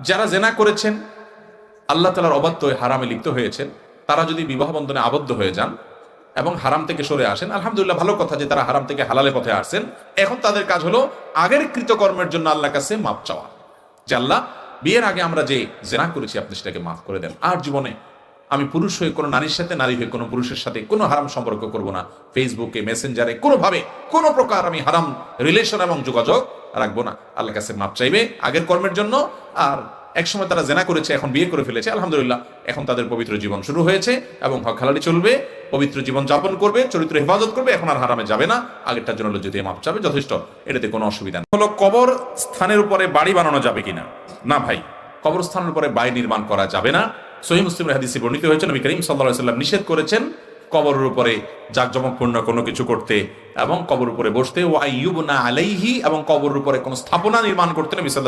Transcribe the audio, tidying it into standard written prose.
যারা জেনা করেছেন, আল্লাহ তাআলার অবাধ্য হয়ে হারামে লিপ্ত হয়েছেন, তারা যদি বিবাহ বন্ধনে আবদ্ধ হয়ে যান এবং হারাম থেকে সরে আসেন, আলহামদুলিল্লাহ, ভালো কথা যে তারা হারাম থেকে হালালে পথে আসছেন। এখন তাদের কাজ হলো আগের কৃতকর্মের জন্য আল্লাহর কাছে মাপ চাওয়া, যে আল্লাহ, বিয়ের আগে আমরা যে জেনা করেছি আপনি সেটাকে মাফ করে দেন। আর জীবনে আমি পুরুষ হয়ে কোনো নারীর সাথে, নারী হয়ে কোনো পুরুষের সাথে কোনো হারাম সম্পর্ক করব না। ফেসবুকে, মেসেঞ্জারে কোনোভাবে কোনো প্রকার আমি হারাম রিলেশন এবং যোগাযোগ রাখবো না। আল্লাহর কাছে মাপ চাইবে আগের কর্মের জন্য। আর একসময় তারা জেনা করেছে, এখন বিয়ে করে ফেলেছে, আলহামদুলিল্লাহ, এখন তাদের পবিত্র জীবন শুরু হয়েছে এবং হক হালালি চলবে, পবিত্র জীবন যাপন করবে, চরিত্র হেফাজত করবে, এখন আর হারামে যাবে না। আগেরটার জন্য যদি মাপ চাবে যথেষ্ট, এটাতে কোনো অসুবিধা নেই। হলো কবর স্থানের উপরে বাড়ি বানানো যাবে কিনা? না ভাই, কবরস্থানের উপরে বাড়ি নির্মাণ করা যাবে না। সহিহ মুসলিমের হাদিসে বর্ণিত হয়েছে, নবী করিম সাল্লাল্লাহু আলাইহি ওয়াসাল্লাম নিষেধ করেছেন কবরের উপরে জাঁকজমকপূর্ণ কোনো কিছু করতে এবং কবর উপরে বসতে, ওয়া আইয়ুবনা আলাইহি, এবং কবরের উপরে কোনো স্থাপনা নির্মাণ করতে নবী সাল্লাল্লাহু